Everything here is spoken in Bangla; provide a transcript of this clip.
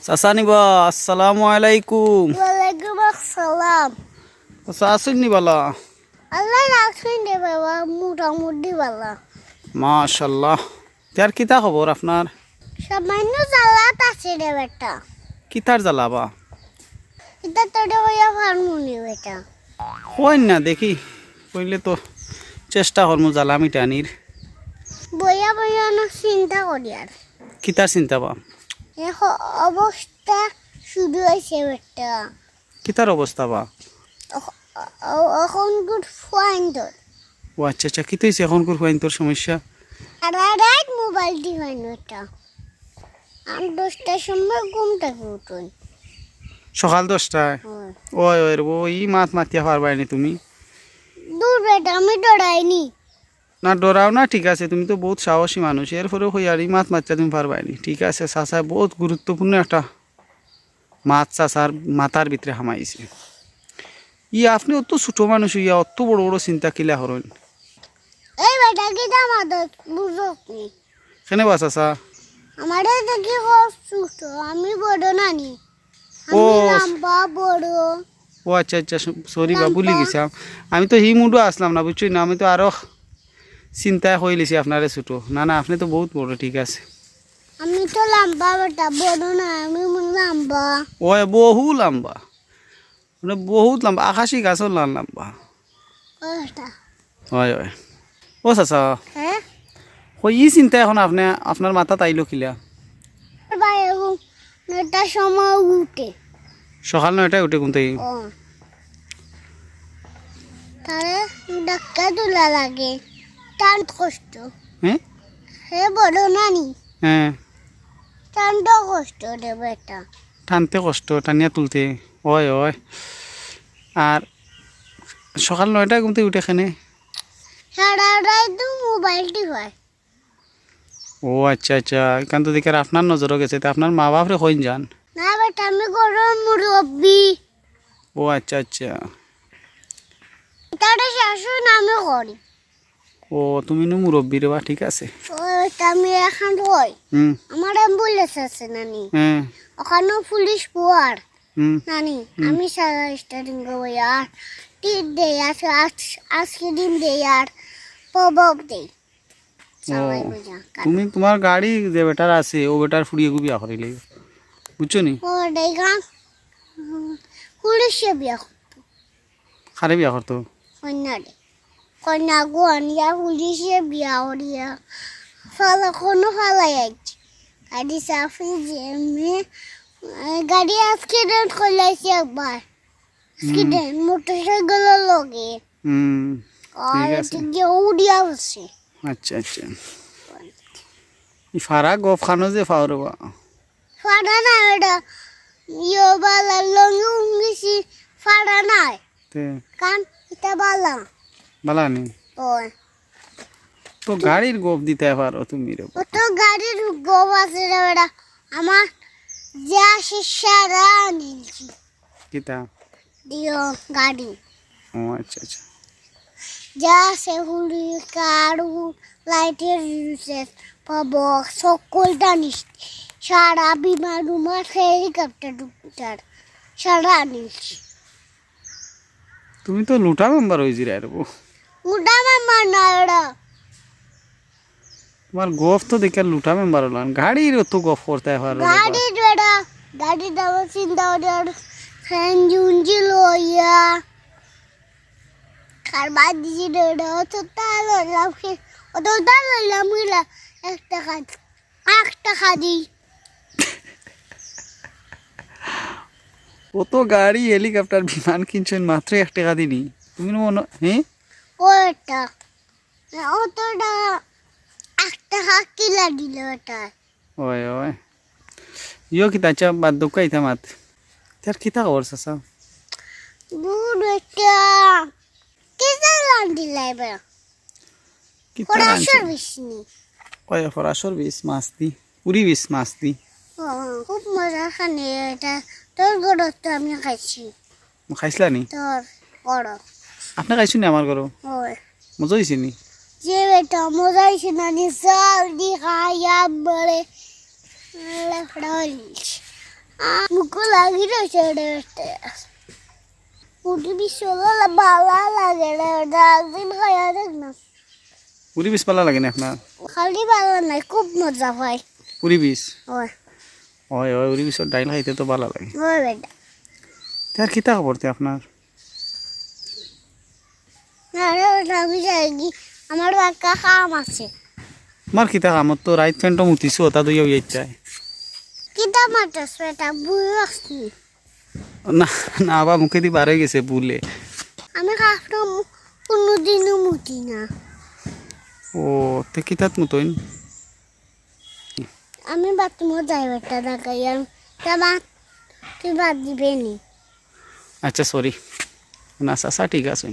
চাচা নিবা আসসালামু আলাইকুম। ওয়ালাইকুম আসসালাম। চাচুন নিবালা আল্লাহ রাখছেন রে বাবা, মোটামুটি ভালো। মাশাল্লাহ। তার কিতা খবর আপনার? সামান্য জ্বালাত আছে রে বেটা। কিতার জ্বালাবা? এটা তোরে হইয়া ফার্মুনি বেটা। কইন না দেখি, কইলে তো চেষ্টা করমু জ্বালা মিটানির। বইয়া বইয়া অনেক চিন্তা করি আর কিতার চিন্তা বা? অবস্থা শুরু হয়েছে বেটা। কিতার অবস্থা বা? এখন গুড ফাইন তোর। ও আচ্ছা আচ্ছা, কি তৈছে এখন করবেন তোর সমস্যা? আর রাত মোবাইলটি হয় না এটা। আমি 10টার সময় ঘুম থেকে উঠুন। সকাল 10টায়? ওই ওই রে ওই মাত মাতিয়া পারবাইনি তুমি? দূর বেটা, আমি ডরাইনি। না ডরাও না, ঠিক আছে, তুমি তো বহুত সাহসী মানুষ, এরপরে হই আর মাত মাত্রা তুমি পারবাইনি। ঠিক আছে, চাচা বহুত গুরুত্বপূর্ণ একটা মাছ চাচার মাথার ভিতরে হামাইছে। আপনি অত ছোট মানুষ ইয়া অত বড় বড় চিন্তা কিলা করেন? এই বেটা কিটা মাদত বুঝনি। কেনে বা চাচা? আমারে দেখি খুব ছোট, আমি বড় নানি। ও আমি লম্বা বড়। ও আচ্ছা আচ্ছা, সরি বা ভুলে গেছিলাম। আমি তো হি মুডও আসলাম না, বুঝছি না, আমি তো আরো চিন্তায় হয়ে লিছি আপনারে ছোট। না না, আপনি তো বহুত বড়, ঠিক আছে। আমি তো লম্বা বেটা, বড় না, আমি লম্বা। ওই বহু লম্বা, মানে বহুত লম্বা, আকাশি গাছও লম্বা। ওটা হয় হয়। ও চাচা, হ্যাঁ ওই চিন্তা এখন আপনি আপনার মাথা তাইলো কিলা? ভাই এখন এটা সময় উঠে। সকাল 9টায় উঠে কোন থেকে? ও তাহলে ডাক্কা তোলা লাগে, টান কষ্ট। হ্যাঁ হে বড় নানি, হ্যাঁ, টানটা কষ্ট রে বেটা। টানতে কষ্ট, টানিয়া তুলতে। ওই ওই। আর সকাল 9টায় ঘুম থেকে উঠে খেনে? সারা রাত তো মোবাইলটি হয়। ও আচ্ছা আচ্ছা, এখান তো দেখে আপনার নজরও গেছে, তা আপনার মা বাপরে কইন যান? না বেটা, আমি গরম মুরব্বী। ও আচ্ছা আচ্ছা। তাহলে শাসন আমি করি। ও তুমি নো মুরব্বী রে বা, ঠিক আছে। ওটা আমি এখন হই। হুম আমার অ্যাম্বুলেন্স আছে নানি, হ্যাঁ ওখানে পুলিশ পোয়ার হুম নানি। আমি সারা স্টার্টিং করি আর টিট দেই, আইসক্রিম দেই আর পবব দেই। সবাই বুঝা তুমি তোমার গাড়ি যে বেটার আছে ও বেটার ফুড়িয়ে গুবিয়া করিলে, বুঝছো নি? ও দেই গান পুলিশে বিয়া খারে বিয়া করতো? কন্যা দে, কন্যা গুয়ানিয়া পুলিশে বিয়া করিয়া ফালাই আইছি। গাড়ি সাফি জেমে গাড়ি অ্যাক্সিডেন্ট করলাইছে একবার। অ্যাক্সিডেন্ট মোটরসাইকেলের লগে। হুম আর ঠিক আছে। এদিকে উড়িয়া বসে। আচ্ছা আচ্ছা, ফারা গফ খানো যে ফাওর বা? ফাড়া না এটা বালা লঙ্গি উঙ্গিছি, ফাড়া নাই তে কান এটা বালা। বালানি ওই তো গাড়ির গপ দিতে পারো তুমি রে? ও তো গাড়ির গোব আছে রে বেটা। আমার যা সারা নিলছি কিতা? দিও গাড়ি ও আচ্ছা আচ্ছা। যা সে হুড়ি কারু লাইটের ইউসেস পাবো সকলটা নিচ্ছি। সারা বিমান উমার হেলিকপ্টার টুকটার সারা নিচ্ছি। তুমি তো লুটা মেম্বার হয়েছি রে বউ। উঠা মামা না ওরা তোমার গফ তো দেখে লুটা মেম্বার হলাম, গাড়ির তো গফ করতে পারো? গাড়ির বেড়া গাড়ির দাবার চিন্তা ওদের ফ্যানজুনজি লইয়া খারবার দিছি ওটা অত তাল লইলাম, অত তাল লইলাম গিলা একটা খাদি। ও তো গাড়ি হেলিকপ্টার বিমান কিনছেন মাত্র 1 টাকা দিনি, তুমি মনে হ্যাঁ? ওটা অতটা একটা কিলা দিল ওটা। ওই ওই ইয়ো কিতা চা বাদ দুকা ইতা মাত তার কিতা খবর চাচা? দূর একটা কিসা লান্ডি লাইবে কিতা ওরা রাঁধছে? সার্ভিস নি। কয় ফরাসর বিষ মাছতি, পুরি বিষ মাছতি। খুব মজা খানে এটা। তোর গরত তো আমি খাইছি। খাইছিলা নি? তোর গরত আপনি খাইছেন নি আমার ঘর? ওই মজা হয়েছে নি? যে বেটা মজা হয়েছে নানি, চাল দি খাইয়া বলে লেফড়া হয়েছে। মুখো লাগি রয়েছে পুটি বিশ্বলা ভালো লাগে রে একদিন খাইয়া দেখ না পুরি বিষ পালা লাগে না আপনার খালি ভালো নাই খুব মজা হয় পুরি বিষ ওই হয় হয় পুরি বিষের ডাইল খাইতে তো ভালো লাগে ওই বেটা তার কিতা খবরতে আপনার আরে ওটা আমি যাই আমার বাক্কা কাম আছে আমার কিতা কামত তো রাইট ফ্যানটা মুতিছো ওটা দুই ইচ্ছায় কিতা মাটাস বেটা বুঝে আসছি না না আবার মুখে দিয়ে বার হয়ে গেছে ভুলে আমি কাকটা কোনোদিনও মুতি না ও তে কিতাত মতইন আমি বাথরুমে যাই বেটা দেখাই তা বাদ তুই বাদ দিবে নি আচ্ছা সরি না চাচা ঠিক আছে